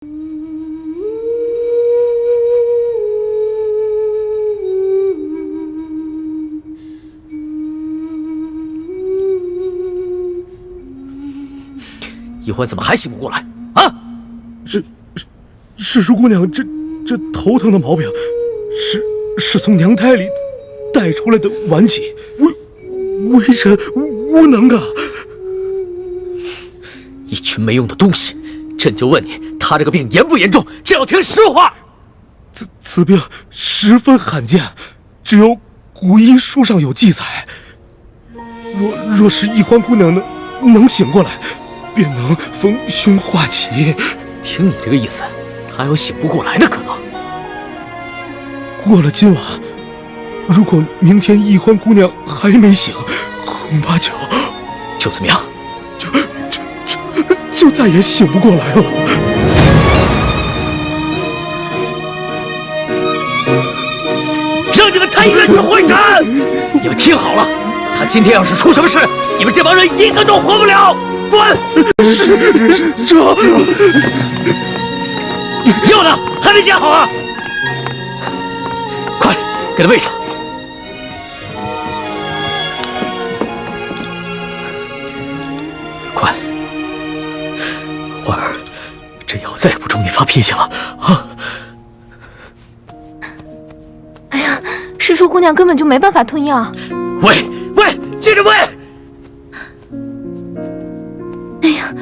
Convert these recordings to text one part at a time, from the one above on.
一欢怎么还醒不过来啊？是叔姑娘，这头疼的毛病，是从娘胎里带出来的顽疾，为人无能啊！一群没用的东西！朕就问你，他这个病严不严重？朕要听实话。此病十分罕见，只有古医书上有记载。若是一欢姑娘能醒过来，便能逢凶化吉。听你这个意思，他有醒不过来的可能。过了今晚，如果明天一欢姑娘还没醒，恐怕就怎么样？就再也醒不过来了。让你们太医院去会诊！你们听好了，他今天要是出什么事，你们这帮人一个都活不了！滚！这药呢？还没煎好啊！快给他喂上。快，欢儿，这药再也不冲你发脾气了啊！哎呀，师叔姑娘根本就没办法吞药。喂，接着喂！哎呀！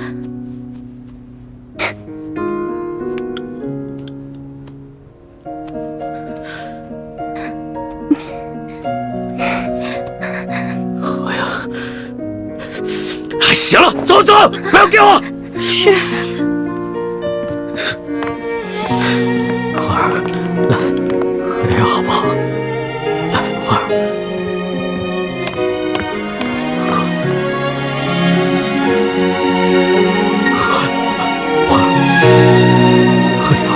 行了，走，不要给我。是。欢儿，来，喝点药好不好？来，欢儿，喝，欢儿，喝点药。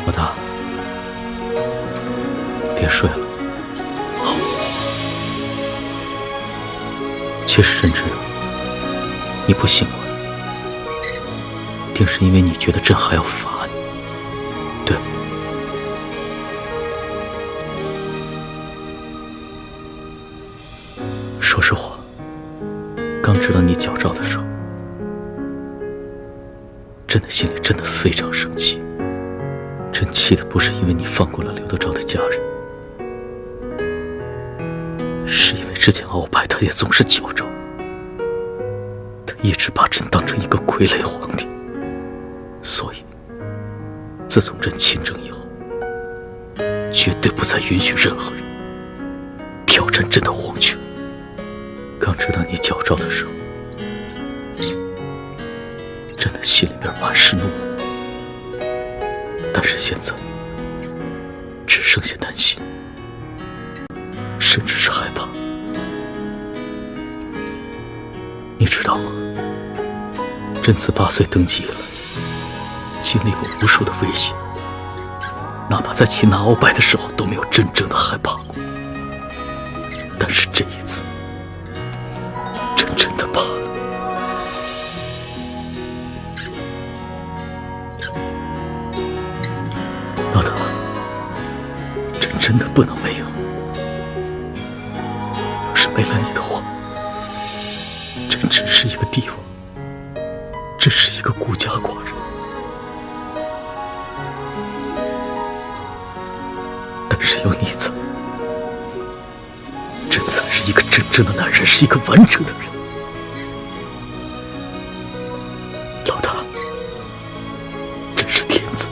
老大，别睡了，好。其实朕知道，你不醒过来，定是因为你觉得朕还要罚你，对吗？说实话，刚知道你矫诏的时候，朕的心里真的非常生气。朕气的不是因为你放过了刘德昭的家人，是因为之前鳌拜他也总是矫诏，他一直把朕当成一个傀儡皇帝，所以自从朕亲政以后，绝对不再允许任何人挑战朕的皇权。刚知道你矫诏的时候，朕的心里边满是怒火。但是现在，只剩下担心，甚至是害怕。你知道吗？朕自8岁登基以来，经历过无数的危险，哪怕在擒拿鳌拜的时候都没有真正的害怕过。但是这一次，朕真的怕了。老大，朕真的不能没有。要是没了你的话，朕只是一个帝王，只是一个孤家寡人。但是有你在，朕才是一个真正的男人，是一个完整的人。老大，朕是天子。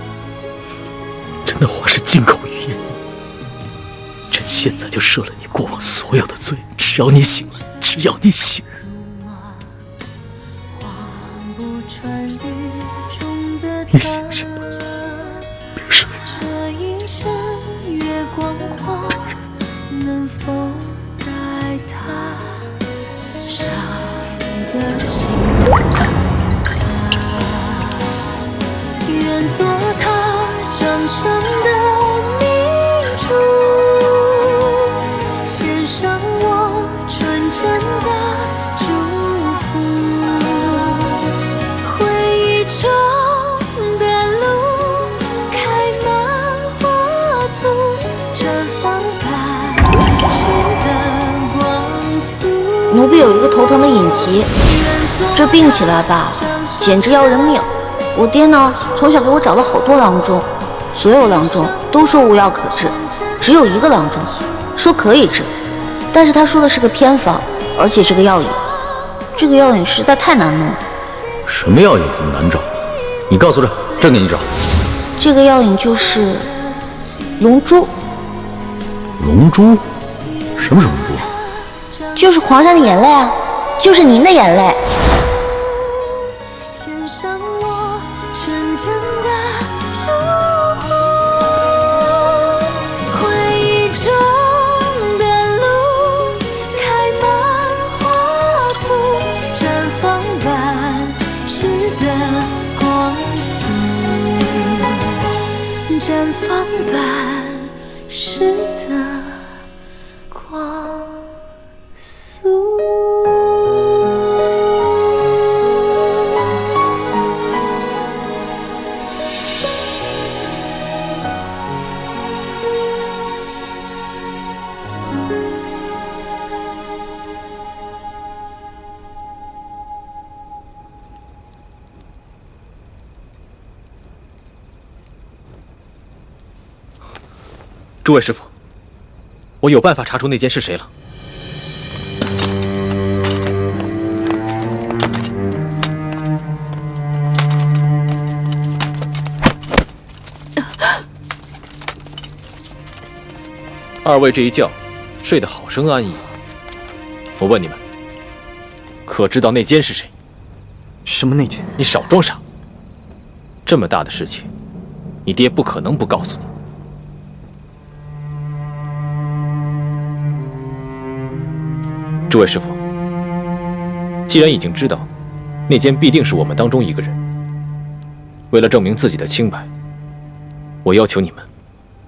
的话是金口玉言，朕现在就赦了你过往所有的罪，只要你醒来，只要你醒。你醒醒吧，别睡。别睡。的心愿做他掌上的明珠，献上我纯真的祝福。回忆中的路开满花簇，绽放百世的光速。奴婢有一个头疼的隐疾，这病起来吧，简直要人命。我爹呢，从小给我找了好多郎中，所有郎中都说无药可治，只有一个郎中说可以治，但是他说的是个偏方，而且是个药引。这个药引实在太难弄了。什么药引这么难找？你告诉朕，朕给你找。这个药引就是龙珠。龙珠？什么是龙珠？就是皇上的眼泪啊，就是您的眼泪。献上我纯真的祝福，回忆中的路开满花簇，绽放百世的光速，绽放百世的光速。诸位师傅，我有办法查出那间是谁了。二位这一觉睡得好生安逸。我问你们，可知道那间是谁？什么那间？你少装傻！这么大的事情，你爹不可能不告诉你。诸位师傅，既然已经知道那间必定是我们当中一个人，为了证明自己的清白，我要求你们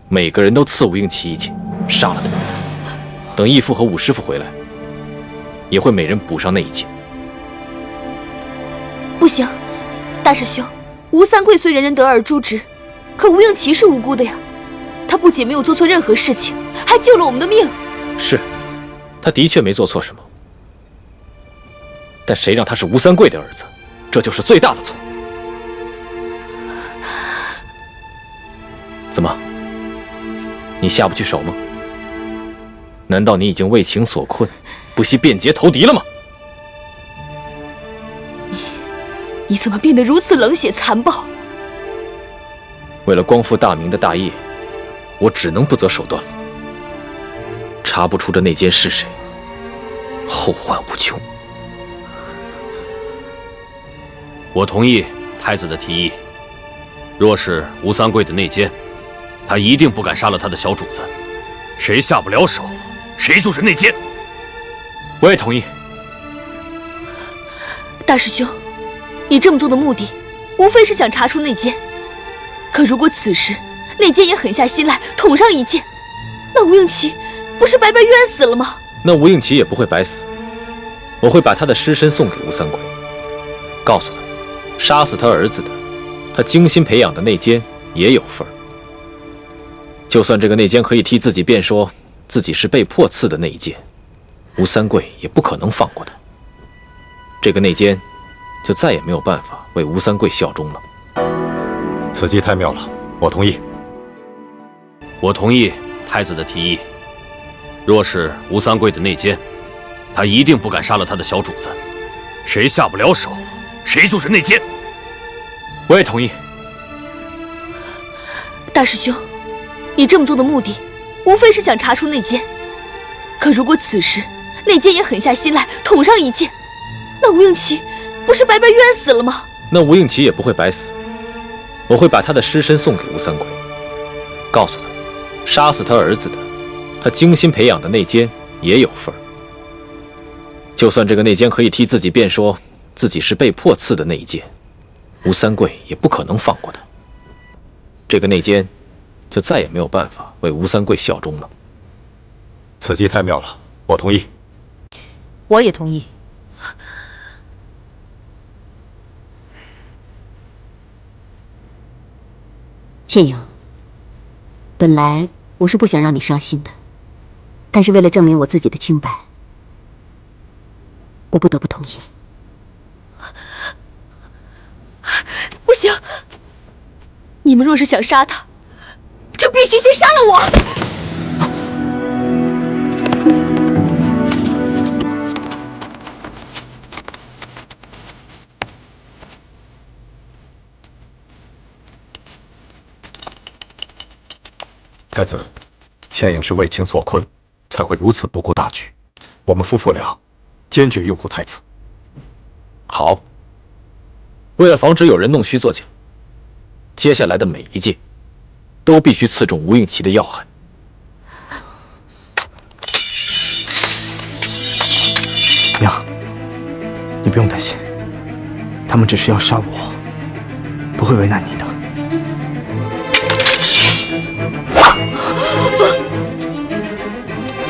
每个人都刺吴应奇一剑，杀了他。等义父和武师傅回来，也会每人补上那一剑。不行，大师兄，吴三桂虽人人得而诛之，可吴应奇是无辜的呀。他不仅没有做错任何事情，还救了我们的命。是，他的确没做错什么，但谁让他是吴三桂的儿子，这就是最大的错。怎么，你下不去手吗？难道你已经为情所困，不惜变节投敌了吗？你怎么变得如此冷血残暴？为了光复大明的大业，我只能不择手段了。查不出这内奸是谁，后患无穷。我同意太子的提议。若是吴三桂的内奸，他一定不敢杀了他的小主子。谁下不了手，谁就是内奸。我也同意。大师兄，你这么做的目的，无非是想查出内奸。可如果此时内奸也狠下心来捅上一剑，那吴应奇不是白白冤死了吗？那吴应奇也不会白死，我会把他的尸身送给吴三桂，告诉他，杀死他儿子的，他精心培养的内奸也有份儿。就算这个内奸可以替自己辩说自己是被迫刺的那一剑，吴三桂也不可能放过他。这个内奸就再也没有办法为吴三桂效忠了。此计太妙了，我同意。我同意太子的提议。若是吴三桂的内奸，他一定不敢杀了他的小主子。谁下不了手，谁就是内奸。我也同意。大师兄，你这么做的目的，无非是想查出内奸。可如果此时内奸也狠下心来捅上一剑，那吴应奇不是白白冤死了吗？那吴应奇也不会白死，我会把他的尸身送给吴三桂，告诉他，杀死他儿子的，他精心培养的内奸也有份儿。就算这个内奸可以替自己辩说自己是被迫刺的内奸，吴三桂也不可能放过他。这个内奸就再也没有办法为吴三桂效忠了。此计太妙了，我同意。我也同意。倩影，本来我是不想让你伤心的，但是为了证明我自己的清白，我不得不同意。不行！你们若是想杀他，就必须先杀了我！太子，倩影是为情所困，才会如此不顾大局。我们夫妇俩坚决拥护太子。好，为了防止有人弄虚作假，接下来的每一剑都必须刺中吴应奇的要害。娘，你不用担心，他们只是要杀我，不会为难你的。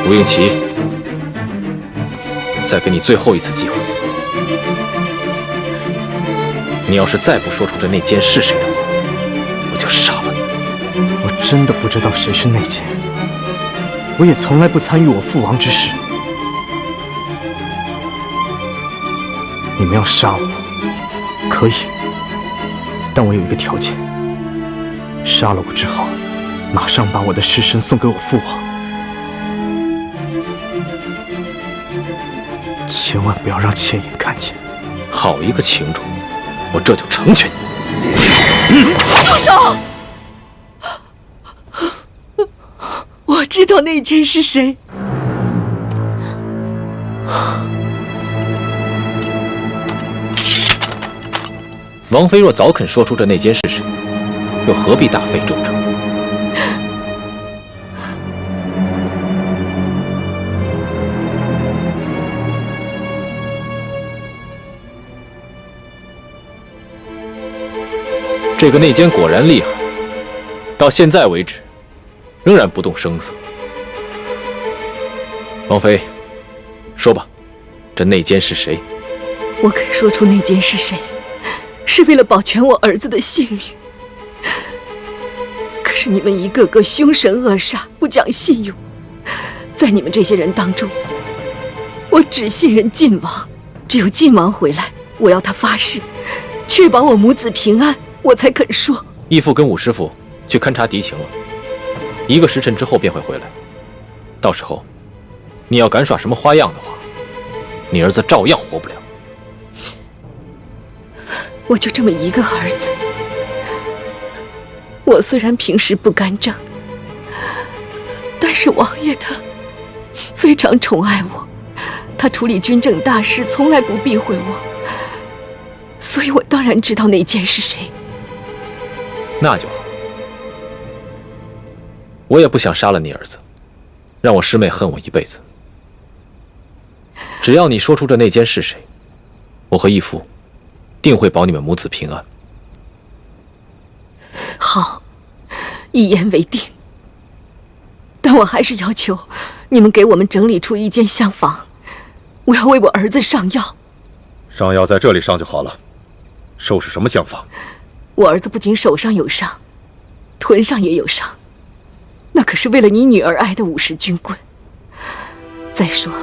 吴应奇，再给你最后一次机会，你要是再不说出这内奸是谁的话，我就杀了你。我真的不知道谁是内奸，我也从来不参与我父王之事。你们要杀我，可以，但我有一个条件：杀了我之后，马上把我的尸身送给我父王。千万不要让倩影看见。好一个情主，我这就成全你。住手！我知道内奸是谁。王妃若早肯说出这内奸是谁，又何必大费周章？这个内奸果然厉害，到现在为止，仍然不动声色。王妃，说吧，这内奸是谁？我肯说出内奸是谁，是为了保全我儿子的性命。可是你们一个个凶神恶煞，不讲信用，在你们这些人当中，我只信任晋王，只有晋王回来，我要他发誓，确保我母子平安，我才肯说。义父跟武师傅去勘察敌情了，1个时辰之后便会回来。到时候，你要敢耍什么花样的话，你儿子照样活不了。我就这么一个儿子，我虽然平时不干政，但是王爷他非常宠爱我，他处理军政大事从来不避讳我，所以我当然知道内奸是谁。那就好，我也不想杀了你儿子，让我师妹恨我一辈子。只要你说出这内奸是谁，我和义父定会保你们母子平安。好，一言为定。但我还是要求你们给我们整理出一间厢房，我要为我儿子上药。上药在这里上就好了，收拾什么厢房？我儿子不仅手上有伤，臀上也有伤，那可是为了你女儿挨的50军棍。再说，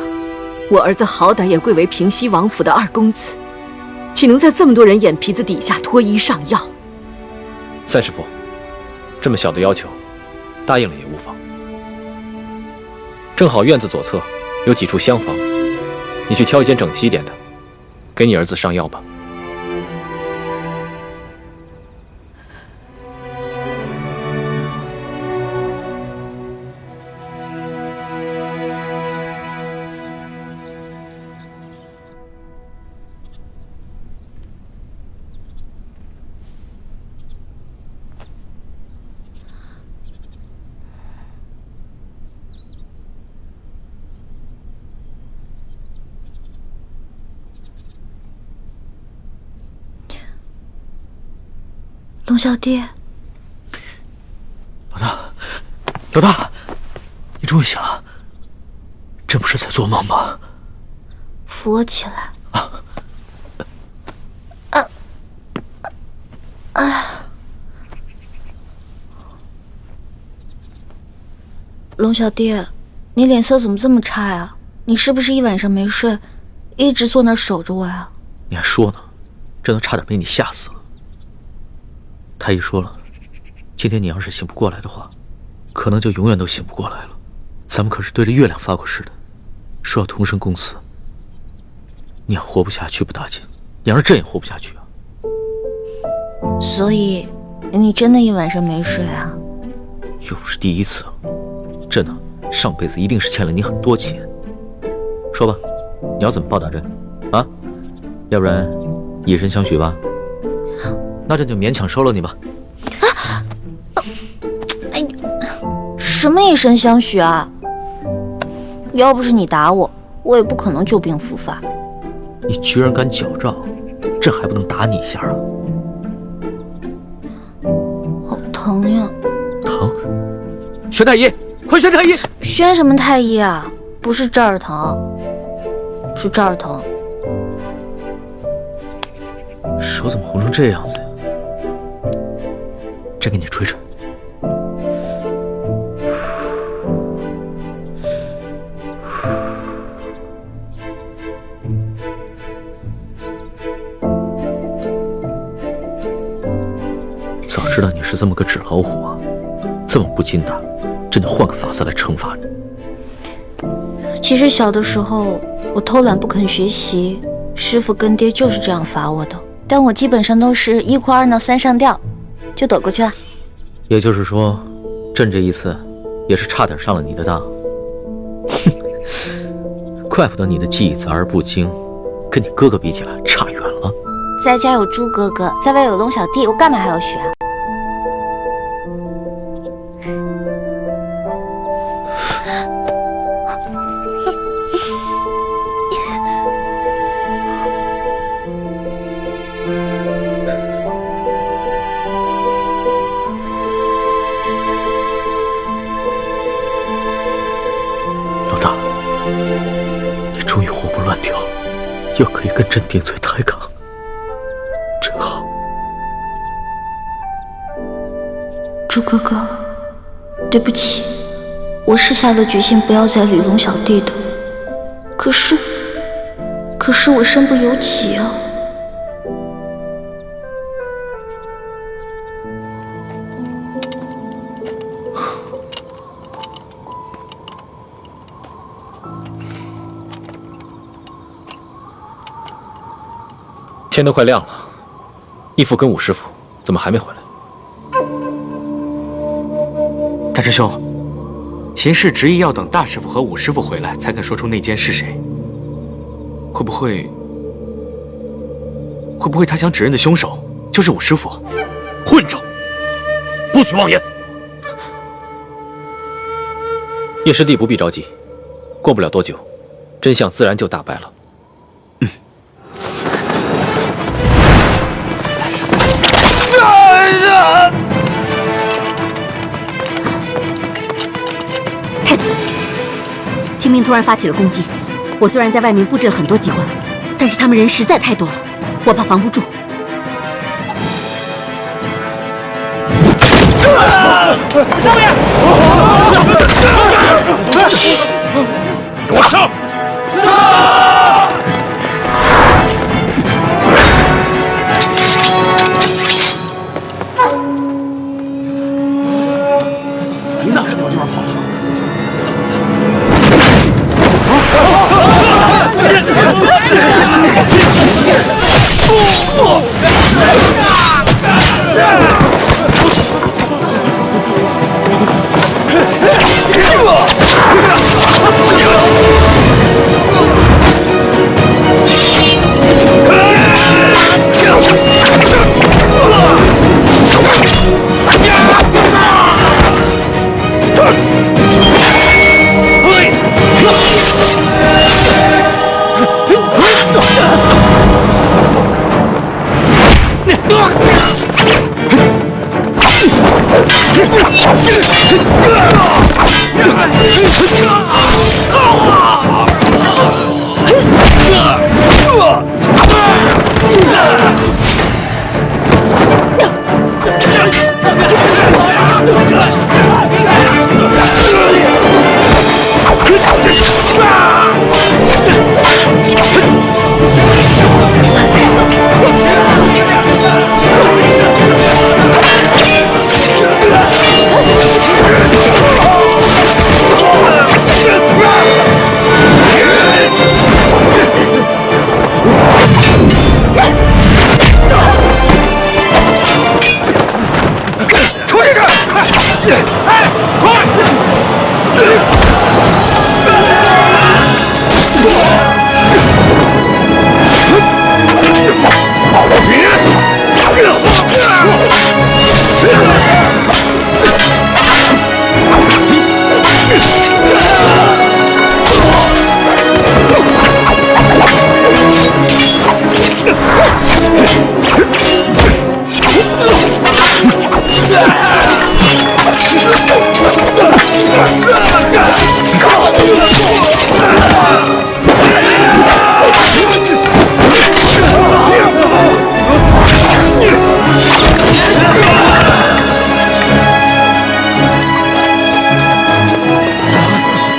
我儿子好歹也贵为平西王府的2公子，岂能在这么多人眼皮子底下脱衣上药？三师傅，这么小的要求，答应了也无妨。正好院子左侧有几处厢房，你去挑一间整齐一点的，给你儿子上药吧。龙小弟，老大，你终于醒了，这不是在做梦吗？扶我起来。龙小弟，你脸色怎么这么差呀？你是不是一晚上没睡，一直坐那儿守着我呀？你还说呢，真的差点被你吓死了。太医说了，今天你要是醒不过来的话，可能就永远都醒不过来了。咱们可是对着月亮发过誓的，说要同生共死。你要活不下去不打紧，你要是朕也活不下去啊。所以，你真的一晚上没睡啊？又不是第一次了，朕呢，上辈子一定是欠了你很多钱。说吧，你要怎么报答朕啊？要不然以身相许吧？那朕就勉强收了你吧。哎，什么以身相许啊？要不是你打我，我也不可能旧病复发。你居然敢矫诏，朕还不能打你一下啊？好疼呀！疼？宣太医，快宣太医！宣什么太医啊？不是这儿疼，是这儿疼。手怎么红成这样子呀？朕给你吹吹。早知道你是这么个纸老虎啊，这么不经打，朕就换个法子来惩罚你。其实小的时候我偷懒不肯学习，师傅跟爹就是这样罚我的，但我基本上都是1哭2闹3上吊，就躲过去了。也就是说，朕这一次也是差点上了你的当。哼，怪不得你的技艺杂而不精，跟你哥哥比起来差远了。在家有猪哥哥，在外有龙小弟，我干嘛还要学啊？老大，你终于活蹦乱跳，又可以跟朕顶嘴抬杠，真好。猪哥哥，对不起，我是下了决心不要再理龙小弟的，可是我身不由己啊。天都快亮了，义父跟武师傅怎么还没回来？大师兄，秦氏执意要等大师傅和武师傅回来才肯说出内奸是谁。会不会他想指认的凶手就是武师傅？混账！不许妄言！叶师弟不必着急，过不了多久，真相自然就大白了。太子，秦明突然发起了攻击，我虽然在外面布置了很多机关，但是他们人实在太多了，我怕防不住。上面！给我上！你哪个地方这边跑？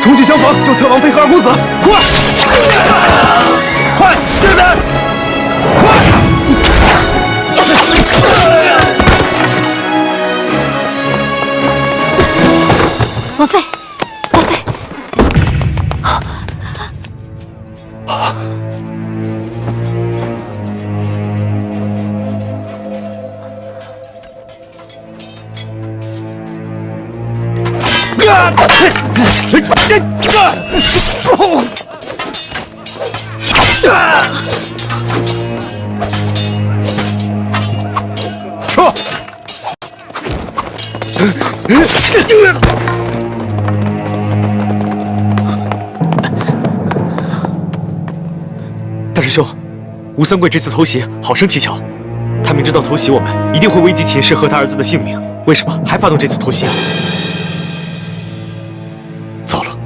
冲进厢房，救侧王妃和二公子！快！快，这边！快！王妃，王妃！撤！大师兄，吴三桂这次偷袭好生蹊跷，他明知道偷袭我们一定会危及秦氏和他儿子的性命，为什么还发动这次偷袭啊？糟了，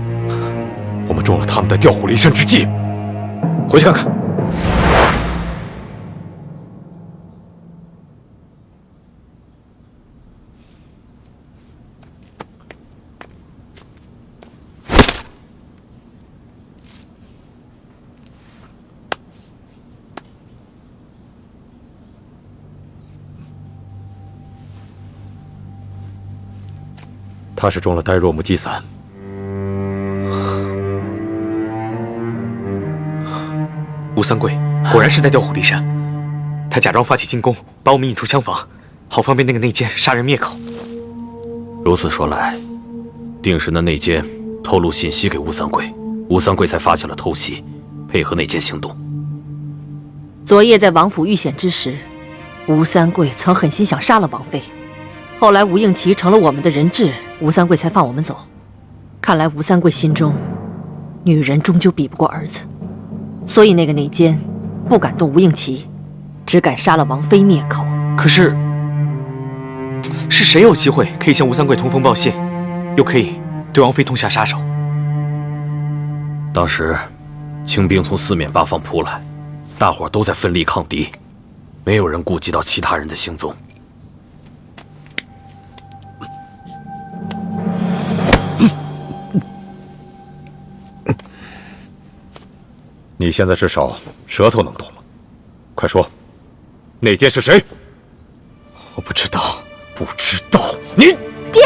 我们中了他们的调虎离山之计，回去看看。他是中了呆若木鸡散。吴三桂果然是在调虎离山，他假装发起进攻，把我们引出厢房，好方便那个内奸杀人灭口。如此说来，定是那内奸透露信息给吴三桂，吴三桂才发起了偷袭，配合内奸行动。昨夜在王府遇险之时，吴三桂曾狠心想杀了王妃，后来吴应奇成了我们的人质，吴三桂才放我们走。看来吴三桂心中，女人终究比不过儿子，所以那个内奸不敢动吴应奇，只敢杀了王妃灭口。可是，是谁有机会可以向吴三桂通风报信，又可以对王妃痛下杀手？当时，清兵从四面八方扑来，大伙都在奋力抗敌，没有人顾及到其他人的行踪。你现在至少舌头能动了，快说，内奸是谁？我不知道，不知道。你爹，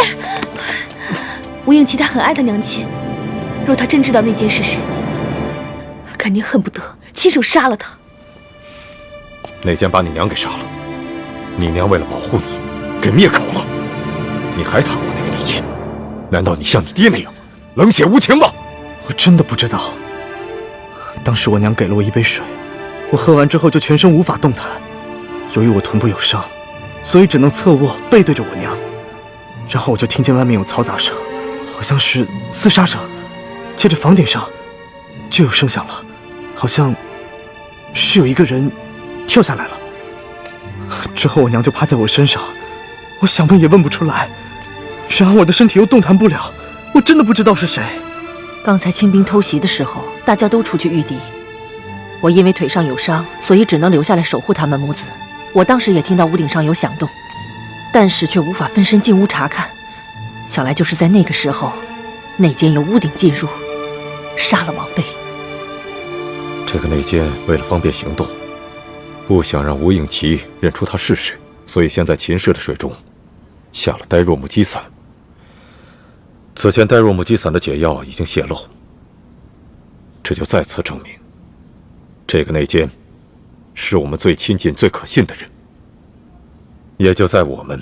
吴应奇他很爱他娘亲，若他真知道内奸是谁，肯定恨不得亲手杀了他。内奸把你娘给杀了，你娘为了保护你，给灭口了，你还袒护那个内奸？难道你像你爹那样冷血无情吗？我真的不知道。当时我娘给了我一杯水，我喝完之后就全身无法动弹。由于我臀部有伤，所以只能侧卧背对着我娘。然后我就听见外面有嘈杂声，好像是厮杀声。接着房顶上就有声响了，好像是有一个人跳下来了。之后我娘就趴在我身上，我想问也问不出来。然而我的身体又动弹不了，我真的不知道是谁。刚才清兵偷袭的时候，大家都出去御敌，我因为腿上有伤，所以只能留下来守护他们母子。我当时也听到屋顶上有响动，但是却无法分身进屋查看。想来就是在那个时候，内奸由屋顶进入，杀了王妃。这个内奸为了方便行动，不想让吴应奇认出他是谁，所以先在秦氏的水中下了呆若木鸡散。此前呆若木鸡散的解药已经泄露，这就再次证明，这个内奸是我们最亲近、最可信的人，也就在我们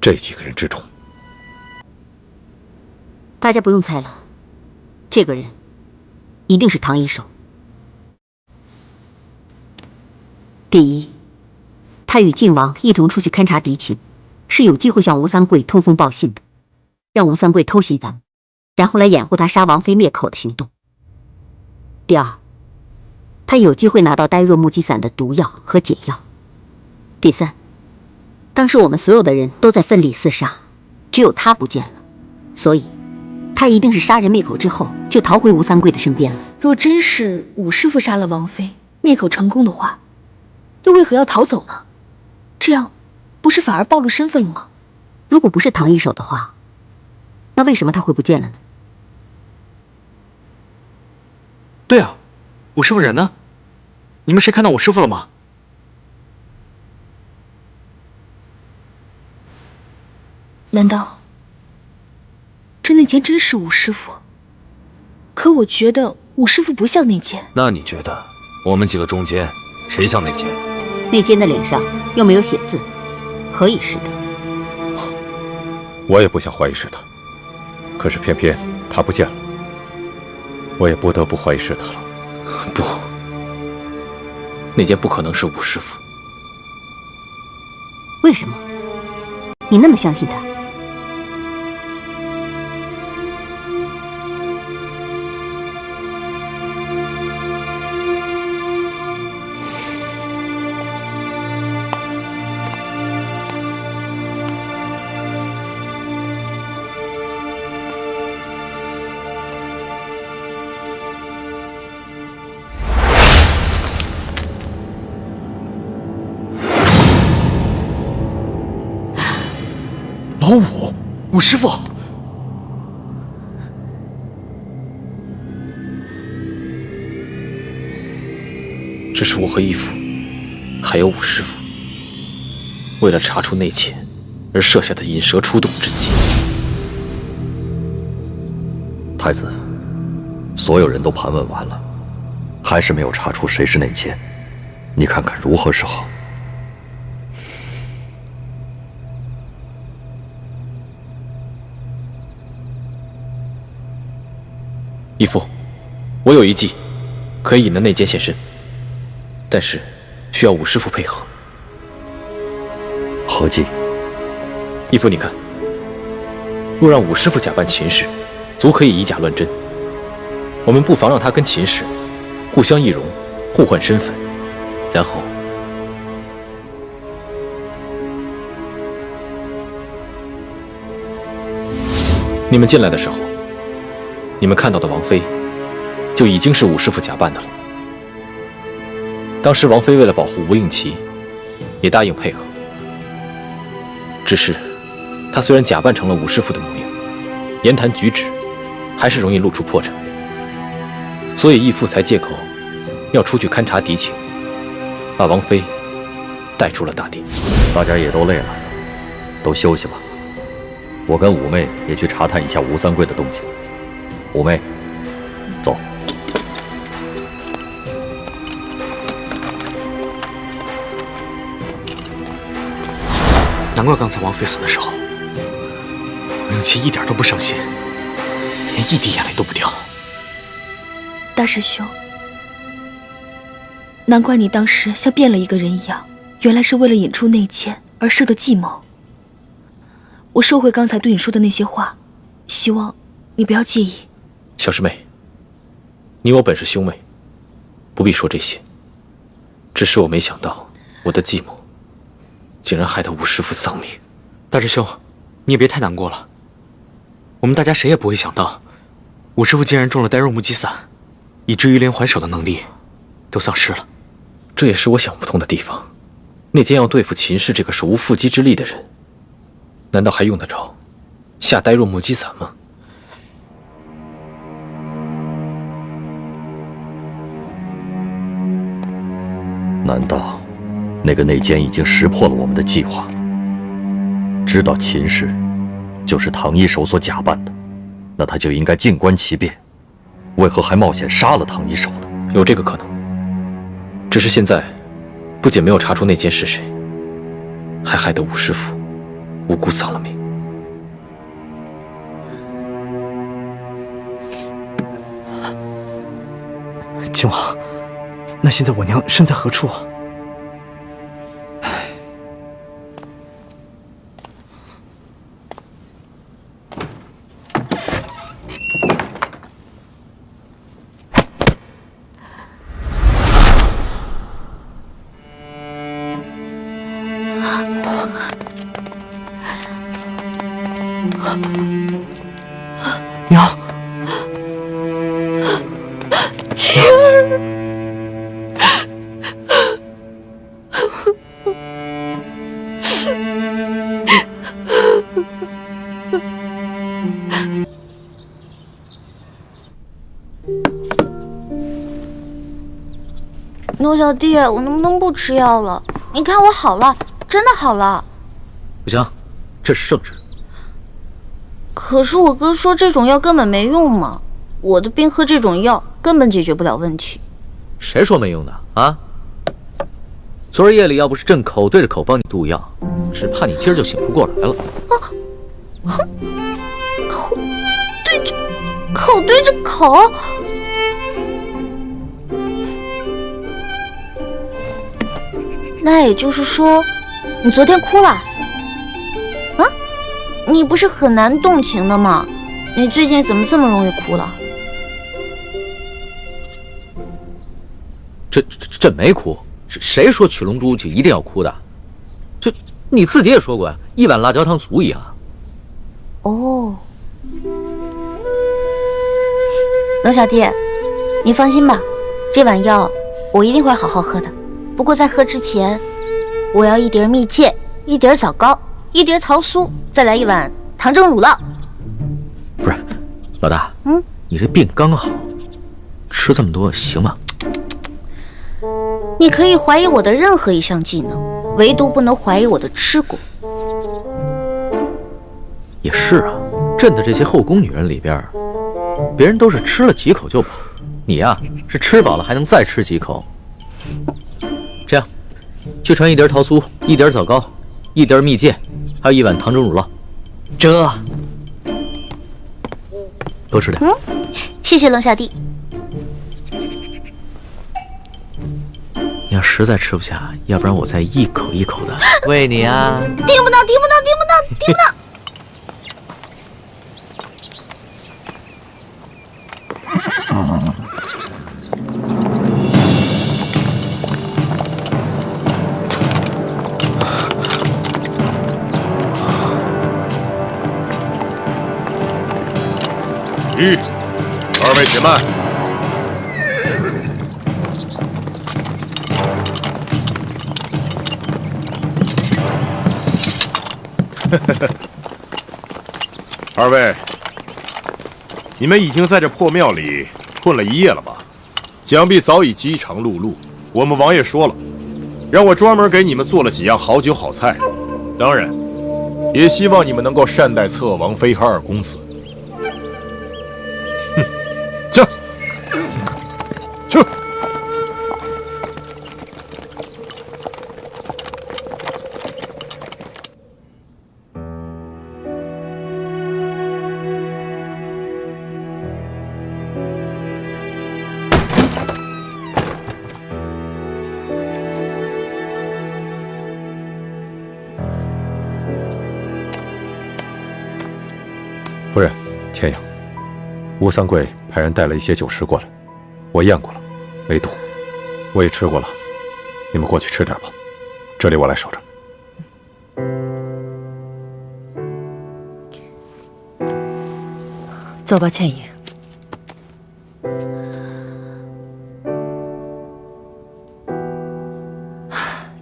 这几个人之中。大家不用猜了，这个人一定是唐一手。第一，他与晋王一同出去勘察敌情，是有机会向吴三桂通风报信的，让吴三桂偷袭咱们，然后来掩护他杀王妃灭口的行动。第二，他有机会拿到呆若木鸡散的毒药和解药。第三，当时我们所有的人都在奋力厮杀，只有他不见了，所以他一定是杀人灭口之后就逃回吴三桂的身边了。若真是武师傅杀了王妃，灭口成功的话，又为何要逃走呢？这样不是反而暴露身份了吗？如果不是唐一手的话，那为什么他会不见了呢？对啊，武师傅人呢？你们谁看到武师傅了吗？难道这内奸真是武师傅？可我觉得武师傅不像内奸。那你觉得我们几个中间谁像内奸？内奸的脸上又没有写字，何以是他？我也不想怀疑是他，可是偏偏他不见了，我也不得不怀疑是他了。不，内奸不可能是武师傅。为什么？你那么相信他？老五，武师傅，这是我和义父，还有武师傅，为了查出内奸而设下的引蛇出洞之计。太子，所有人都盘问完了，还是没有查出谁是内奸，你看看如何是好？义父，我有一计，可以引得内奸现身，但是需要武师傅配合。何计？义父，你看，若让武师傅假扮秦氏，足可以以假乱真。我们不妨让他跟秦氏互相易容，互换身份，然后你们进来的时候，你们看到的王妃就已经是武师傅假扮的了。当时王妃为了保护吴应奇，也答应配合。只是她虽然假扮成了武师傅的模样，言谈举止还是容易露出破绽，所以义父才借口要出去勘察敌情，把王妃带出了大殿。大家也都累了，都休息吧。我跟五妹也去查探一下吴三桂的动静。五妹，走。难怪刚才王妃死的时候，吴应奇一点都不伤心，连一滴眼泪都不掉。大师兄，难怪你当时像变了一个人一样，原来是为了引出内奸而设的计谋。我收回刚才对你说的那些话，希望你不要介意。小师妹，你我本是兄妹，不必说这些。只是我没想到，我的计谋竟然害得吴师傅丧命。大师兄，你也别太难过了。我们大家谁也不会想到，武师傅竟然中了呆若木鸡散，以至于连还手的能力都丧失了。这也是我想不通的地方。内奸要对付秦氏这个手无缚鸡之力的人，难道还用得着下呆若木鸡散吗？难道那个内奸已经识破了我们的计划，知道秦氏就是唐一手所假扮的？那他就应该静观其变，为何还冒险杀了唐一手呢？有这个可能，只是现在不仅没有查出内奸是谁，还害得武师傅无辜丧了命。靖王，那现在我娘身在何处啊？娘，晴儿，牛小弟，我能不能不吃药了？你看我好了，真的好了。不行，这是圣旨。可是我哥说这种药根本没用嘛，我的病喝这种药根本解决不了问题。谁说没用的啊？昨儿夜里要不是朕口对着口帮你渡药，只怕你今儿就醒不过来了。哼，口对着口。那也就是说，你昨天哭了？啊？你不是很难动情的吗？你最近怎么这么容易哭了？朕没哭，谁说取龙珠就一定要哭的？这你自己也说过呀，一碗辣椒汤足矣啊。哦，龙小弟，你放心吧，这碗药我一定会好好喝的。不过在喝之前，我要一碟蜜饯，一碟枣糕，一碟桃酥，再来一碗糖蒸乳酪。不是，老大，你这病刚好，吃这么多行吗？你可以怀疑我的任何一项技能，唯独不能怀疑我的吃过。也是啊，朕的这些后宫女人里边，别人都是吃了几口就饱，你呀是吃饱了还能再吃几口。这样，去传一碟桃酥，一碟枣糕，一碟蜜饯，还有一碗糖蒸乳酪。这多吃点。谢谢龙小弟。你要实在吃不下，要不然我再一口一口的喂你啊。听不到，听不到，听不到，听不到。二位且慢。二位，你们已经在这破庙里困了一夜了吧？想必早已饥肠辘辘。我们王爷说了，让我专门给你们做了几样好酒好菜，当然，也希望你们能够善待侧王妃和二公子。去，去。夫人，天阳，吴三桂派人带了一些酒食过来，我验过了，没毒，我也吃过了，你们过去吃点吧，这里我来守着。走吧，倩影。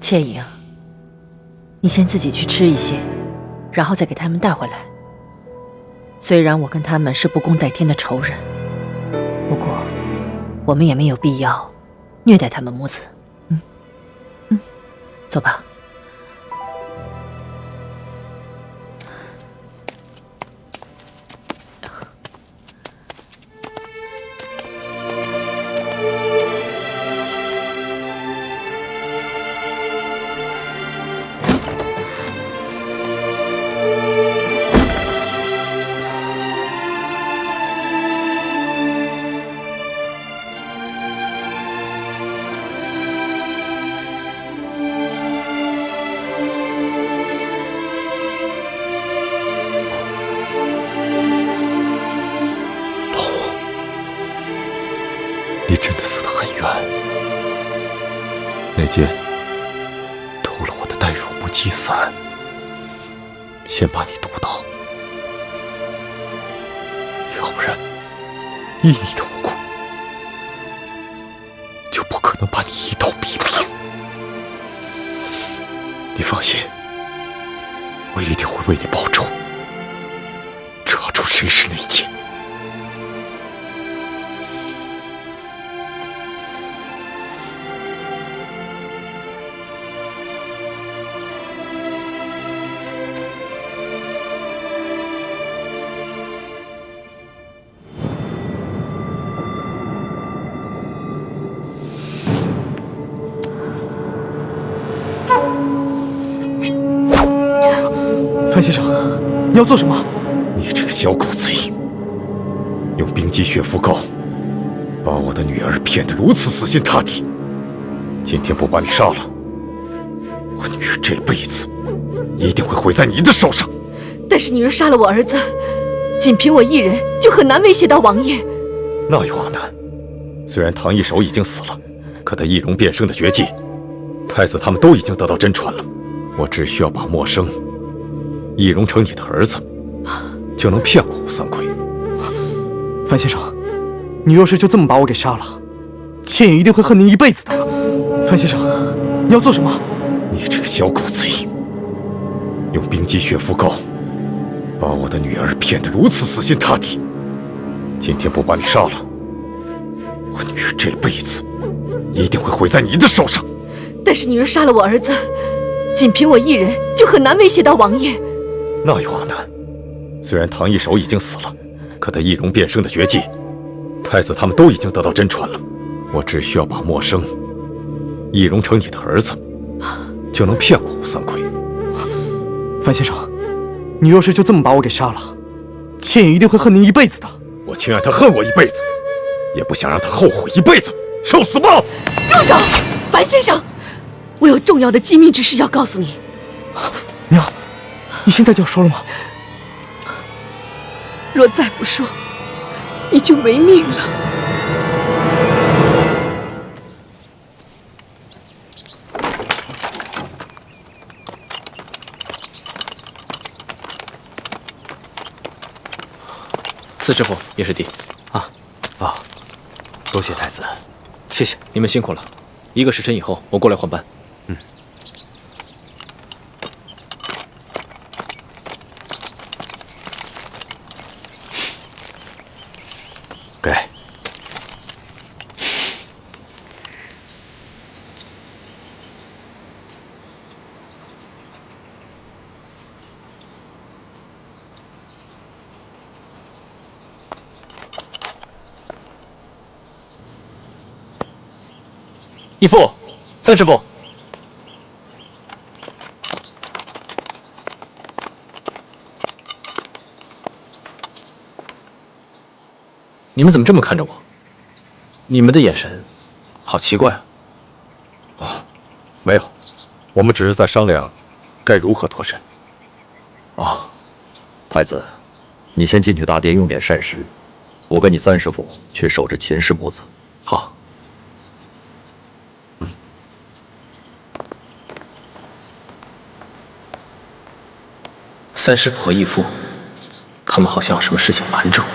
倩影，你先自己去吃一些，然后再给他们带回来。虽然我跟他们是不共戴天的仇人，不过我们也没有必要虐待他们母子。走吧。你真的死得很冤。那剑偷了我的呆若木鸡伞，先把你毒倒，要不然依你的无辜，就不可能把你一刀毙命。你放心，我一定会为你报仇，查出谁是内奸。范先生，你要做什么？你这个小狗贼，用冰肌血肤膏把我的女儿骗得如此死心塌地。今天不把你杀了，我女儿这辈子一定会毁在你的手上。但是你若杀了我儿子，仅凭我一人就很难威胁到王爷。那有何难？虽然唐一手已经死了，可他易容变生的绝技，太子他们都已经得到真传了。我只需要把默生易容成你的儿子，就能骗过吴三桂。范先生，你若是就这么把我给杀了，倩影一定会恨您一辈子的。范先生，你要做什么？你这个小狗贼，用冰肌血肤膏把我的女儿骗得如此死心塌地。今天不把你杀了，我女儿这辈子一定会毁在你的手上。但是你若杀了我儿子，仅凭我一人就很难威胁到王爷。那有何难？虽然唐一手已经死了，可他易容变生的绝技，太子他们都已经得到真传了。我只需要把默生易容成你的儿子，就能骗过吴三桂。范先生，你若是就这么把我给杀了，倩影一定会恨您一辈子的。我情愿他恨我一辈子，也不想让他后悔一辈子，受死吧！住手，樊先生，我有重要的机密之事要告诉你。娘，你现在就要说了吗？若再不说，你就没命了。四师傅，叶师弟，多谢太子，谢谢你们辛苦了。1个时辰以后，我过来换班。给。义父，三师傅，你们怎么这么看着我？你们的眼神好奇怪啊！没有，我们只是在商量该如何脱身。太子，你先进去大殿用点膳食，我跟你三师傅去守着秦氏母子。好。三师傅和义父，他们好像有什么事情瞒着我。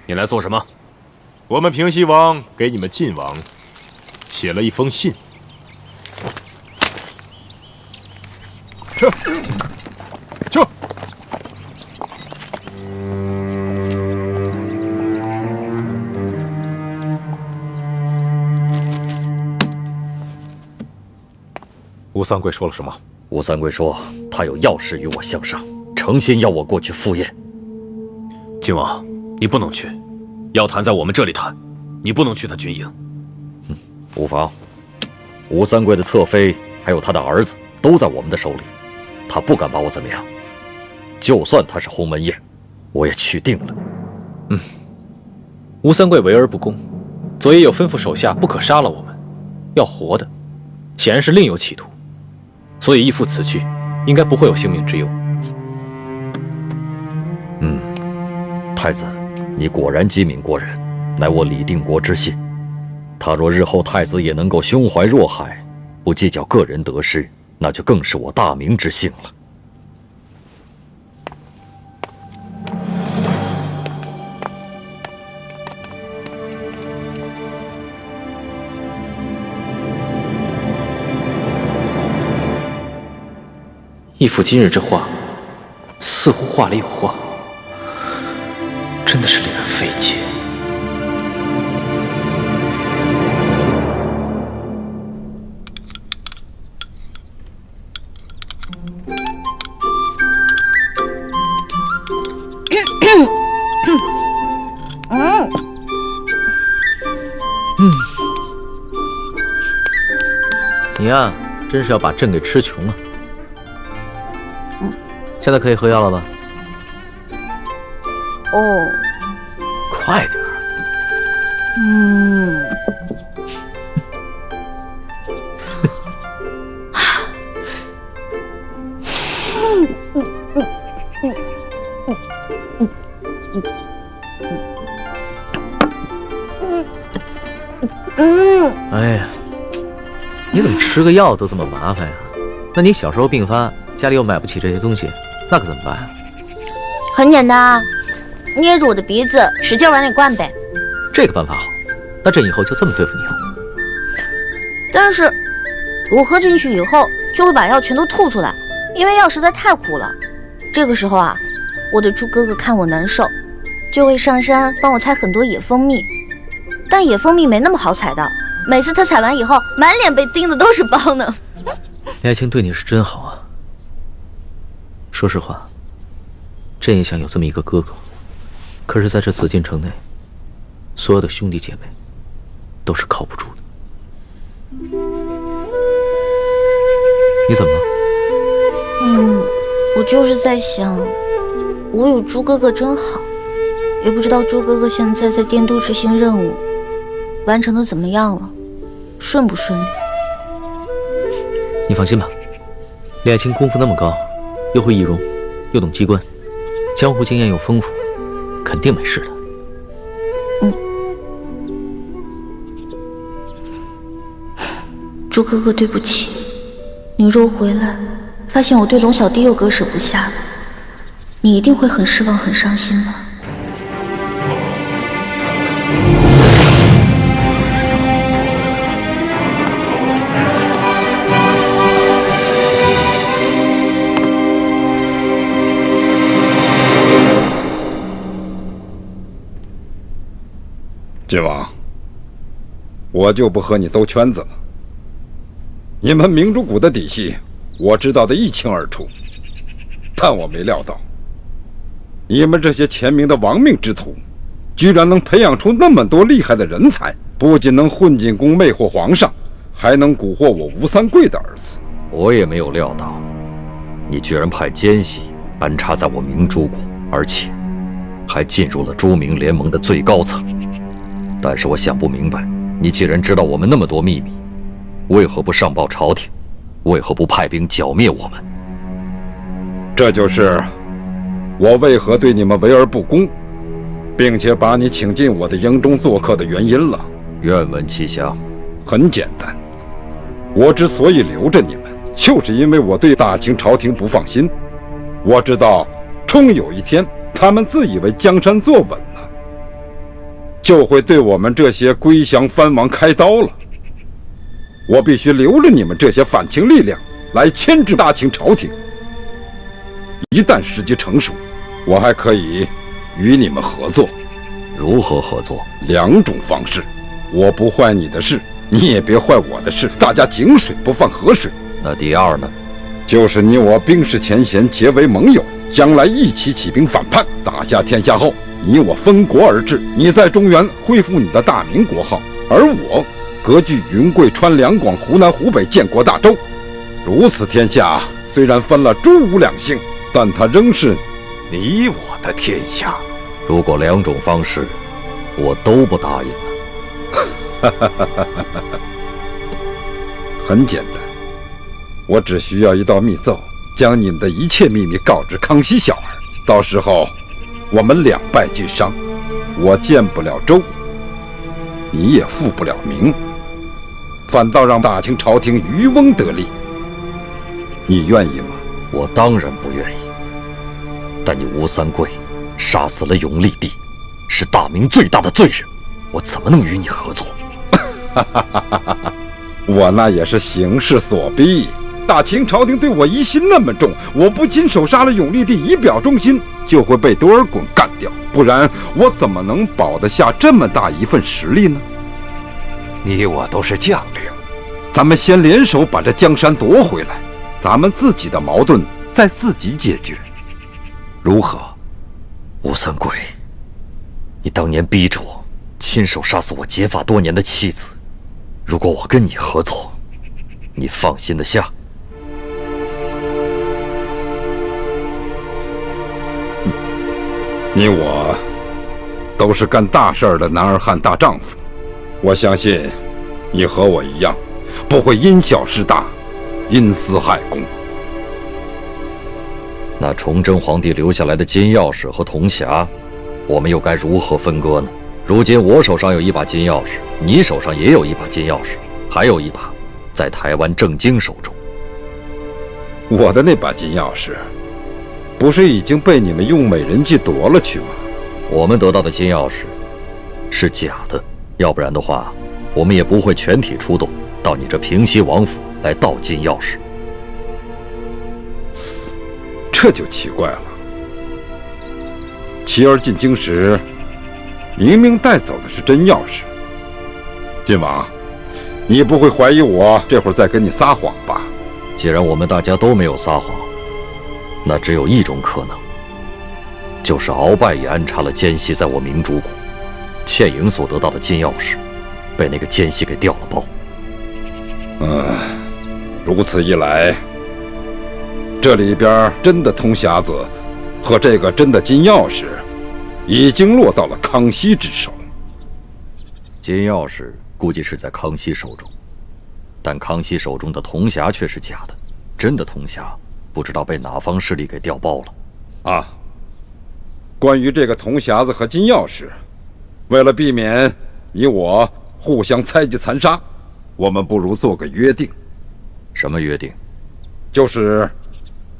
你来做什么？我们平西王给你们晋王写了一封信。撤！撤！吴三桂说了什么？吴三桂说他有要事与我相商，诚心要我过去赴宴。晋王，你不能去，要谈在我们这里谈，你不能去他军营。无妨，吴三桂的侧妃还有他的儿子都在我们的手里，他不敢把我怎么样。就算他是鸿门宴，我也去定了。吴三桂为而不恭，左爷有吩咐手下不可杀了我们，要活的，显然是另有企图，所以义父此去，应该不会有性命之忧。太子，你果然机敏过人，乃我李定国之信。他若日后太子也能够胸怀若海，不计较个人得失，那就更是我大明之幸了。义父今日这话，似乎话里有话，真的是令人费解。你呀，真是要把朕给吃穷了。现在可以喝药了吧？哦，快点儿。哎呀，你怎么吃个药都这么麻烦呀？那你小时候病发，家里又买不起这些东西，那可怎么办啊？很简单啊，捏住我的鼻子，使劲往里灌呗。这个办法好，那朕以后就这么对付你啊。但是，我喝进去以后，就会把药全都吐出来，因为药实在太苦了。这个时候啊，我的猪哥哥看我难受，就会上山帮我采很多野蜂蜜。但野蜂蜜没那么好采的，每次他采完以后，满脸被叮的都是包呢。李爱卿对你是真好啊。说实话，朕也想有这么一个哥哥，可是在这紫禁城内，所有的兄弟姐妹都是靠不住的。你怎么了？我就是在想，我有猪哥哥真好，也不知道猪哥哥现在在殿都执行任务，完成的怎么样了，顺不顺利？你放心吧，李爱卿功夫那么高，又会易容，又懂机关，江湖经验又丰富，肯定没事的。猪哥哥，对不起，你若回来发现我对龙小弟又割舍不下，你一定会很失望很伤心吧。郡王，我就不和你兜圈子了。你们明珠谷的底细，我知道的一清二楚，但我没料到，你们这些前明的亡命之徒，居然能培养出那么多厉害的人才，不仅能混进宫魅惑皇上，还能蛊惑我吴三桂的儿子。我也没有料到，你居然派奸细安插在我明珠谷，而且还进入了朱明联盟的最高层。但是我想不明白，你既然知道我们那么多秘密，为何不上报朝廷？为何不派兵剿灭我们？这就是我为何对你们为而不恭，并且把你请进我的营中做客的原因了。愿闻其详。很简单，我之所以留着你们，就是因为我对大清朝廷不放心。我知道终有一天，他们自以为江山坐稳了，就会对我们这些归降藩王开刀了。我必须留着你们这些反清力量来牵制大清朝廷。一旦时机成熟，我还可以与你们合作。如何合作？2种方式，我不坏你的事，你也别坏我的事，大家井水不犯河水。那第二呢？就是你我冰释前嫌，结为盟友，将来一起起兵反叛，打下天下后，你我分国而治。你在中原恢复你的大明国号，而我割据云贵川两广湖南湖北，建国大周。如此天下虽然分了诸吴2姓，但它仍是你我的天下。如果2种方式我都不答应呢？很简单，我只需要一道密奏，将你们的一切秘密告知康熙小儿。到时候我们2败俱伤，我建不了周，你也复不了明，反倒让大清朝廷渔翁得利。你愿意吗？我当然不愿意。但你吴三桂杀死了永历帝，是大明最大的罪人，我怎么能与你合作？我那也是形势所逼。大清朝廷对我疑心那么重，我不亲手杀了永历帝以表忠心，就会被多尔衮干掉，不然我怎么能保得下这么大一份实力呢？你我都是将领，咱们先联手把这江山夺回来，咱们自己的矛盾再自己解决，如何？吴三桂，你当年逼着我亲手杀死我结发多年的妻子，如果我跟你合作，你放心得下？你我都是干大事的男儿汉大丈夫，我相信你和我一样，不会因小失大，因私害公。那崇祯皇帝留下来的金钥匙和铜匣，我们又该如何分割呢？如今我手上有一把金钥匙，你手上也有一把金钥匙，还有一把在台湾郑经手中。我的那把金钥匙不是已经被你们用美人计夺了去吗？我们得到的金钥匙是假的，要不然的话，我们也不会全体出动到你这平西王府来盗金钥匙。这就奇怪了。琪儿进京时，明明带走的是真钥匙。晋王，你不会怀疑我这会儿在跟你撒谎吧？既然我们大家都没有撒谎，那只有一种可能，就是鳌拜也安插了奸细在我明珠谷，倩影所得到的金钥匙被那个奸细给调了包。如此一来，这里边真的铜匣子和这个真的金钥匙已经落到了康熙之手。金钥匙估计是在康熙手中，但康熙手中的铜匣却是假的，真的铜匣不知道被哪方势力给调包了。啊，关于这个铜匣子和金钥匙，为了避免你我互相猜忌残杀，我们不如做个约定。什么约定？就是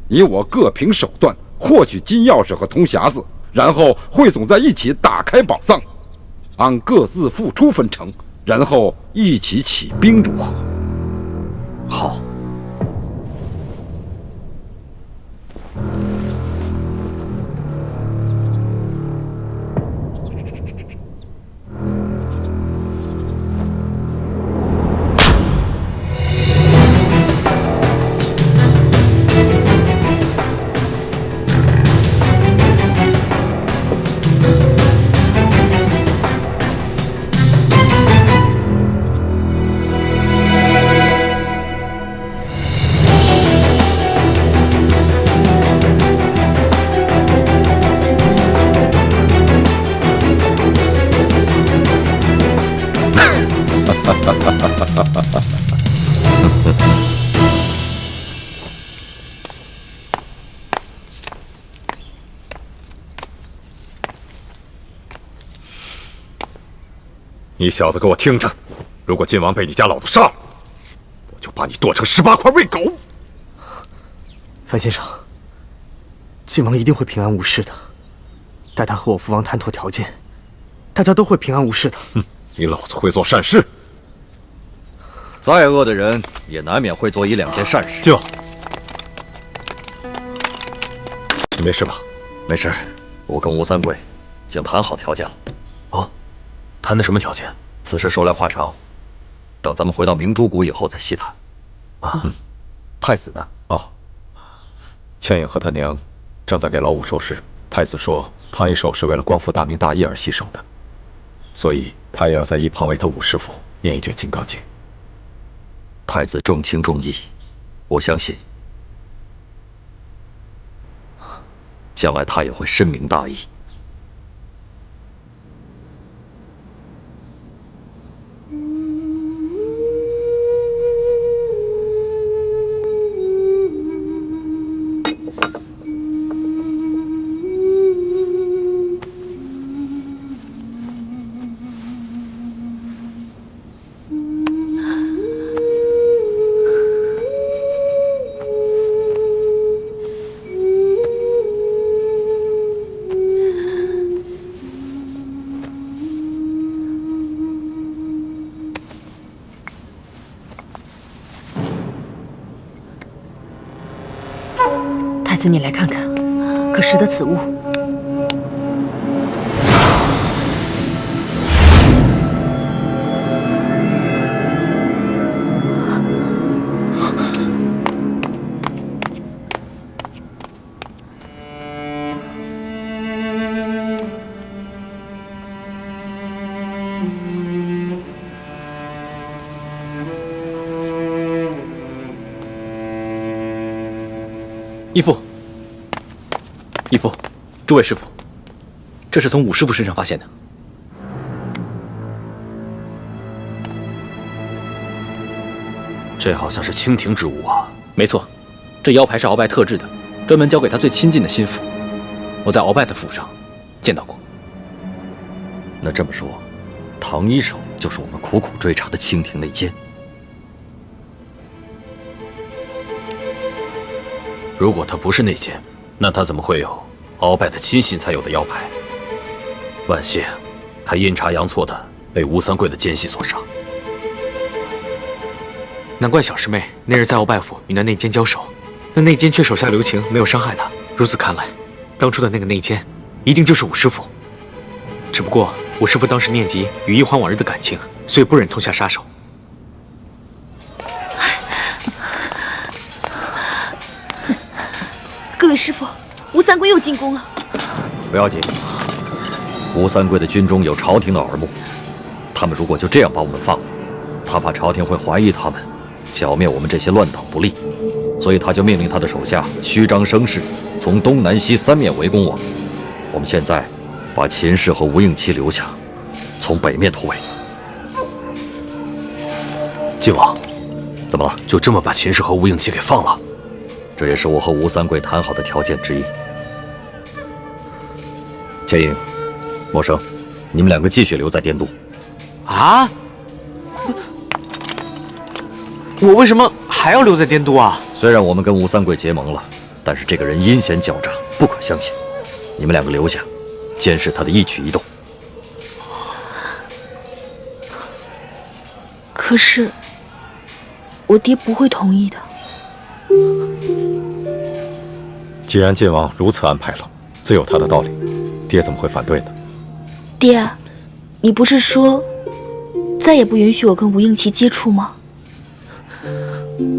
你我各凭手段获取金钥匙和铜匣子，然后汇总在一起打开宝藏，按各自付出分成，然后一起起兵，如何？好。你小子给我听着，如果晋王被你家老子杀了，我就把你剁成18块喂狗。范先生，晋王一定会平安无事的。待他和我父王谈妥条件，大家都会平安无事的。哼，你老子会做善事。再恶的人也难免会做1-2件善事。晋王，你没事吧？没事，我跟吴三桂已经谈好条件了。哦，谈的什么条件？此事说来话长，等咱们回到明珠谷以后再细谈。啊，太子呢？哦，倩影和他娘正在给老五收尸。太子说，唐一手是为了光复大明大业而牺牲的，所以他也要在一旁为他五师傅念一卷金刚经。太子重情重义，我相信将来他也会深明大义。太子，你来看看，可识得此物？义父，义父，诸位师傅，这是从武师傅身上发现的。这好像是清廷之物啊。没错，这腰牌是鳌拜特制的，专门交给他最亲近的心腹。我在鳌拜的府上见到过。那这么说，唐一手就是我们苦苦追查的清廷内奸。如果他不是内奸，那他怎么会有鳌拜的亲信才有的腰牌？万幸，他阴差阳错的被吴三桂的奸细所杀。难怪小师妹那日在鳌拜府与那内奸交手，那内奸却手下留情，没有伤害他。如此看来，当初的那个内奸一定就是武师傅。只不过武师傅当时念及与一欢往日的感情，所以不忍痛下杀手。各位师傅，吴三桂又进宫了。不要紧，吴三桂的军中有朝廷的耳目，他们如果就这样把我们放了，他怕朝廷会怀疑他们，剿灭我们这些乱党不利，所以他就命令他的手下虚张声势，从东南西三面围攻我们。我们现在把秦氏和吴应期留下，从北面突围。晋王，怎么了？就这么把秦氏和吴应期给放了？这也是我和吴三桂谈好的条件之一。钱颖、默生，你们两个继续留在滇都。啊？我为什么还要留在滇都啊？虽然我们跟吴三桂结盟了，但是这个人阴险狡诈，不可相信。你们两个留下，监视他的一举一动。可是，我爹不会同意的。既然晋王如此安排了，自有他的道理，爹怎么会反对呢？爹，你不是说再也不允许我跟吴应期接触吗？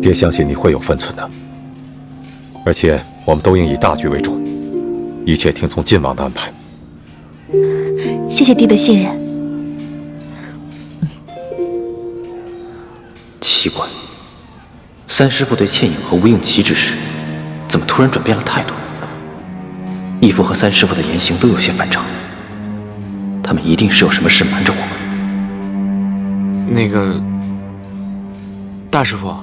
爹相信你会有分寸的，而且我们都应以大局为重，一切听从晋王的安排。谢谢爹的信任。奇怪，三师傅对倩影和吴应期之事，怎么突然转变了态度？义父和三师傅的言行都有些反常，他们一定是有什么事瞒着我们。那个大师傅，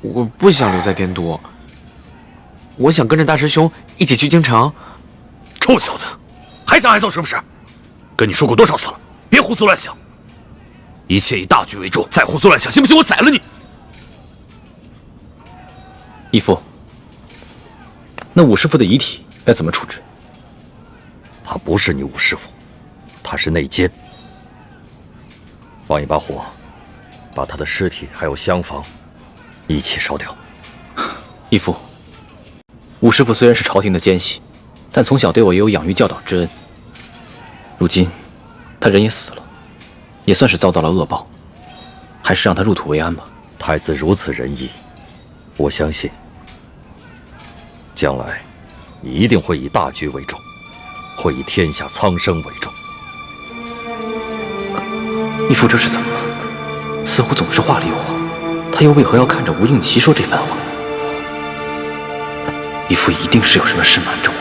我不想留在滇都，我想跟着大师兄一起去京城。臭小子，还想挨揍是不是？跟你说过多少次了，别胡思乱想，一切以大局为重，再胡思乱想，信不信我宰了你？义父，那武师傅的遗体该怎么处置？他不是你武师傅，他是内奸。放一把火，把他的尸体还有厢房一起烧掉。义父，武师傅虽然是朝廷的奸细，但从小对我也有养育教导之恩。如今他人也死了，也算是遭到了恶报，还是让他入土为安吧。太子如此仁义，我相信将来你一定会以大局为重，会以天下苍生为重。义父这是怎么了？似乎总是话里有话，他又为何要看着吴应奇说这番话？义父一定是有什么事瞒着我。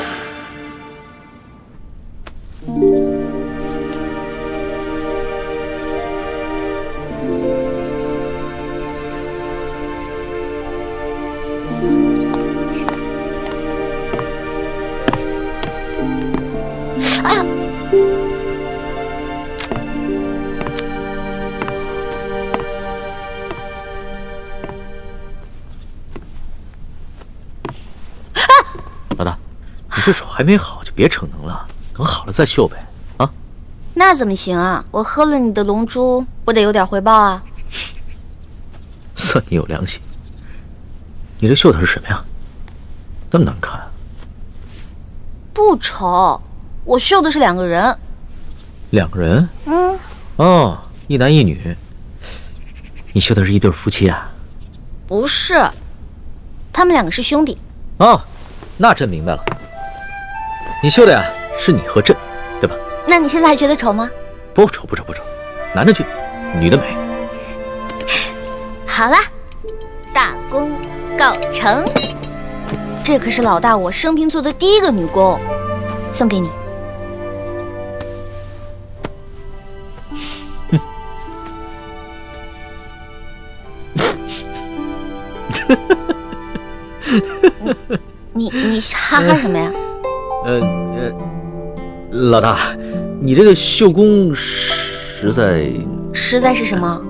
老大，你这手还没好就别逞能了，等好了再绣呗。啊？那怎么行啊？我喝了你的龙珠，不得有点回报啊？算你有良心。你这绣的是什么呀？那么难看。不丑，我绣的是2个人。2个人？嗯。哦，一男一女。你绣的是一对夫妻啊？不是，他们2个是兄弟。哦，那朕明白了。你绣的呀，是你和朕，对吧？那你现在还觉得丑吗？不丑，不丑，不丑。男的俊，女的美。好啦，大功告成。这可是老大我生平做的第1个女工，送给你。你哈哈什么呀？老大，你这个绣工实在是什么？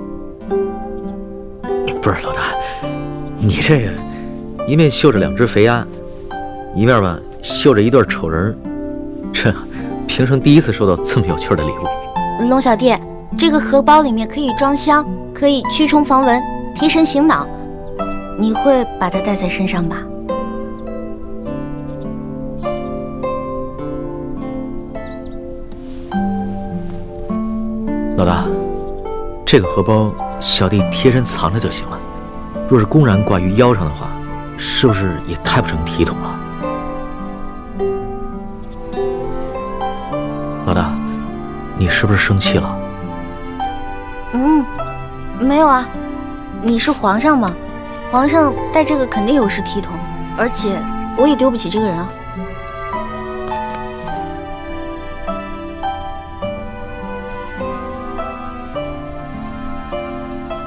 不是老大，你这个一面绣着2只肥鸭，一面吧绣着一对丑人，这平生第一次收到这么有趣的礼物。龙小弟，这个荷包里面可以装香，可以驱虫防蚊，提神醒脑。你会把它带在身上吧？老大，这个荷包小弟贴身藏着就行了。若是公然挂于腰上的话，是不是也太不成体统了？老大，你是不是生气了？没有啊。你是皇上嘛，皇上戴这个肯定有失体统，而且我也丢不起这个人啊。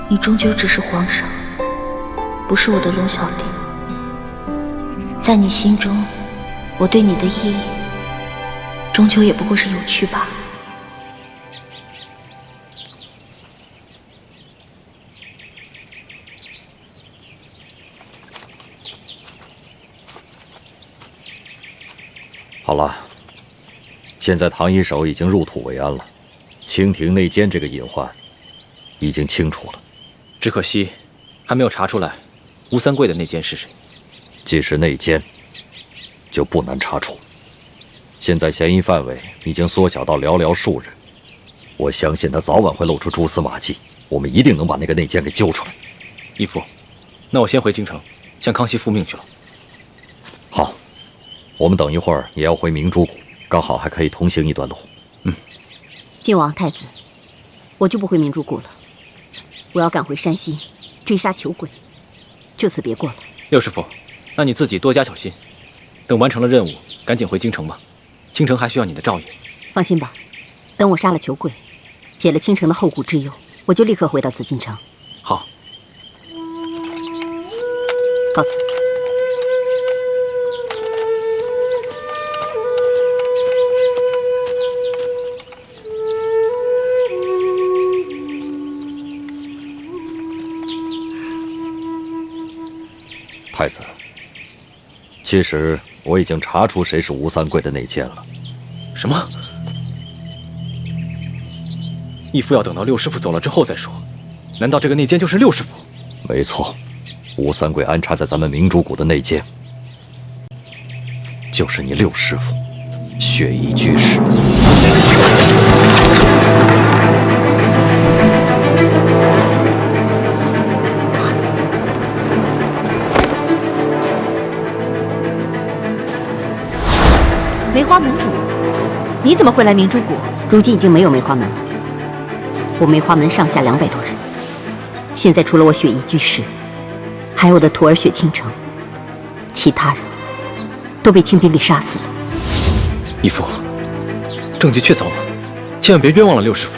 你终究只是皇上，不是我的龙小弟。在你心中，我对你的意义，终究也不过是有趣罢了。好了，现在唐一手已经入土为安了，清廷内奸这个隐患已经清楚了。只可惜，还没有查出来吴三桂的内奸是谁。既是内奸，就不难查处。现在嫌疑范围已经缩小到寥寥数人，我相信他早晚会露出蛛丝马迹，我们一定能把那个内奸给揪出来。义父，那我先回京城，向康熙复命去了。好，我们等一会儿也要回明珠谷，刚好还可以同行一段路。晋王太子，我就不回明珠谷了，我要赶回山西追杀裘鬼，就此别过了。六师傅，那你自己多加小心，等完成了任务，赶紧回京城吧。京城还需要你的照应。放心吧，等我杀了裘贵，解了倾城的后顾之忧，我就立刻回到紫禁城。好，告辞。太子，其实我已经查出谁是吴三桂的内奸了。什么？义父要等到六师傅走了之后再说。难道这个内奸就是六师傅？没错，吴三桂安插在咱们明珠谷的内奸，就是你六师傅，雪衣居士。梅花门主，你怎么会来明珠谷？如今已经没有梅花门了，我梅花门上下200多人，现在除了我雪衣居士，还有我的徒儿雪倾城，其他人都被清兵给杀死了。义父，证据确凿吗？千万别冤枉了六师傅。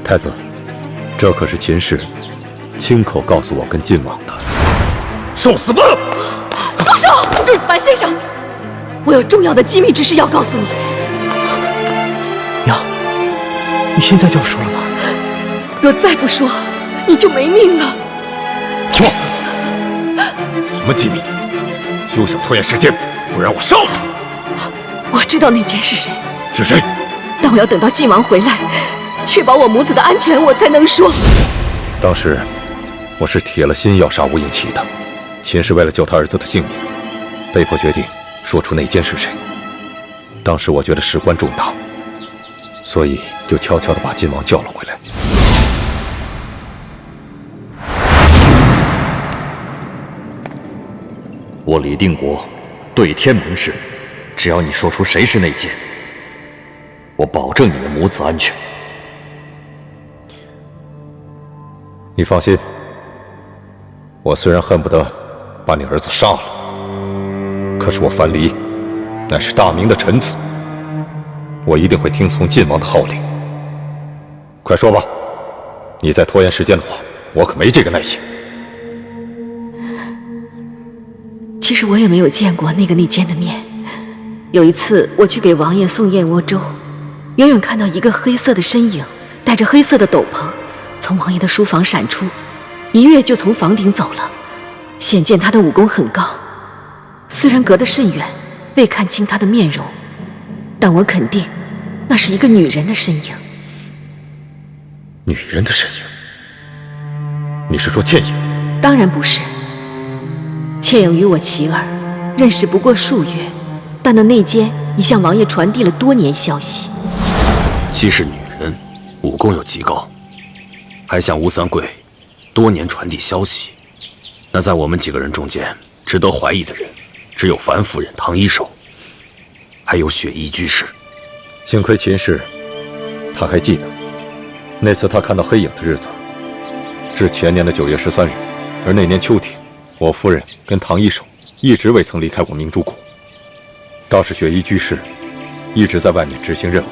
太子，这可是秦氏亲口告诉我跟晋王的。受死吧！住手！白先生，我有重要的机密之事要告诉你。娘，你现在就要说了吗？若再不说，你就没命了。说，什么机密？休想拖延时间，不然我杀了他！我知道那奸是谁，是谁？但我要等到晋王回来，确保我母子的安全，我才能说。当时我是铁了心要杀吴应奇的，秦氏为了救他儿子的性命，被迫决定说出内奸是谁。当时我觉得事关重大，所以就悄悄地把晋王叫了回来。我李定国对天盟誓，只要你说出谁是内奸，我保证你们母子安全。你放心，我虽然恨不得把你儿子杀了，可是我樊离乃是大明的臣子，我一定会听从晋王的号令。快说吧，你再拖延时间的话，我可没这个耐心。其实我也没有见过那个内奸的面。有一次我去给王爷送燕窝粥，远远看到一个黑色的身影，戴着黑色的斗篷，从王爷的书房闪出，一跃就从房顶走了，显见他的武功很高。虽然隔得甚远，未看清他的面容，但我肯定那是一个女人的身影。女人的身影？你是说倩影？当然不是。倩影与我齐儿认识不过数月，但那内奸已向王爷传递了多年消息。既是女人，武功又极高，还向吴三桂多年传递消息，那在我们几个人中间，值得怀疑的人只有樊夫人、唐一手，还有雪衣居士。幸亏秦氏他还记得，那次他看到黑影的日子是前年的9月13日，而那年秋天，我夫人跟唐一手一直未曾离开过明珠谷，倒是雪衣居士一直在外面执行任务，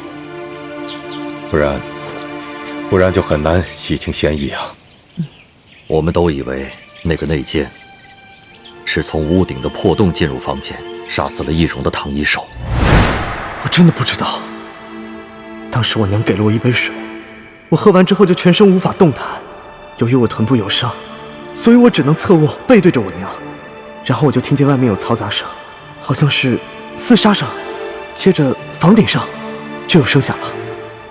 不然就很难洗清嫌疑啊。我们都以为那个内奸是从屋顶的破洞进入房间，杀死了易容的唐一手。我真的不知道，当时我娘给了我一杯水，我喝完之后就全身无法动弹，由于我臀部有伤，所以我只能侧卧背对着我娘，然后我就听见外面有嘈杂声，好像是厮杀声，接着房顶上就有声响了，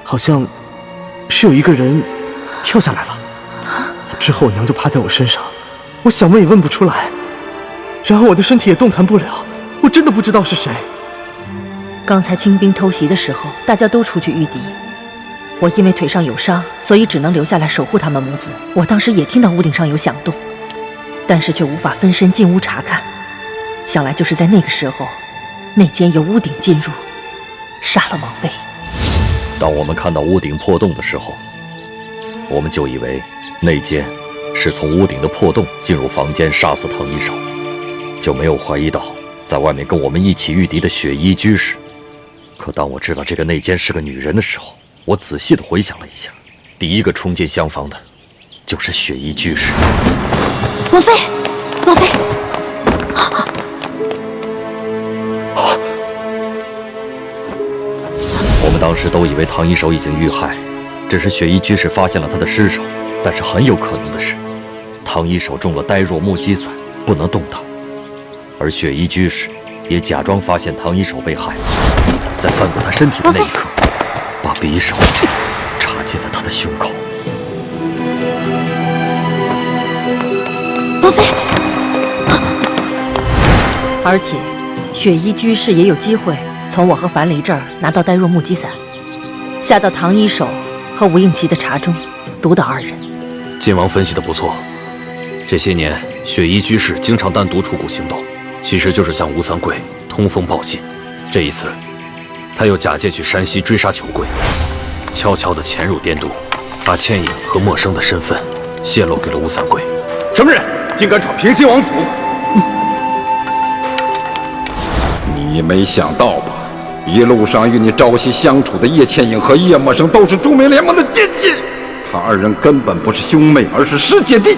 好像是有一个人跳下来了。之后我娘就趴在我身上，我想问也问不出来，然后我的身体也动弹不了，我真的不知道是谁。刚才清兵偷袭的时候，大家都出去御敌，我因为腿上有伤，所以只能留下来守护他们母子。我当时也听到屋顶上有响动，但是却无法分身进屋查看，想来就是在那个时候，内奸由屋顶进入，杀了王妃。当我们看到屋顶破洞的时候，我们就以为内奸是从屋顶的破洞进入房间杀死唐一手，就没有怀疑到在外面跟我们一起御敌的雪衣居士。可当我知道这个内奸是个女人的时候，我仔细地回想了一下，第一个冲进厢房的就是雪衣居士。王妃，王妃！我们当时都以为唐一手已经遇害，只是雪衣居士发现了他的尸首。但是很有可能的是，唐一手中了呆若木鸡散，不能动弹，而雪衣居士也假装发现唐一手被害，在翻过他身体的那一刻，把匕首插进了他的胸口。王妃，而且雪衣居士也有机会从我和樊离这儿拿到呆若木鸡散，下到唐一手和吴应奇的茶中，毒倒二人。晋王分析的不错，这些年雪衣居士经常单独出谷行动，其实就是向吴三桂通风报信。这一次，他又假借去山西追杀裘贵，悄悄地潜入滇都，把倩影和陌生的身份泄露给了吴三桂。什么人竟敢闯平西王府？你没想到吧？一路上与你朝夕相处的叶倩影和叶默生都是著名联盟的奸细，他二人根本不是兄妹，而是师姐弟。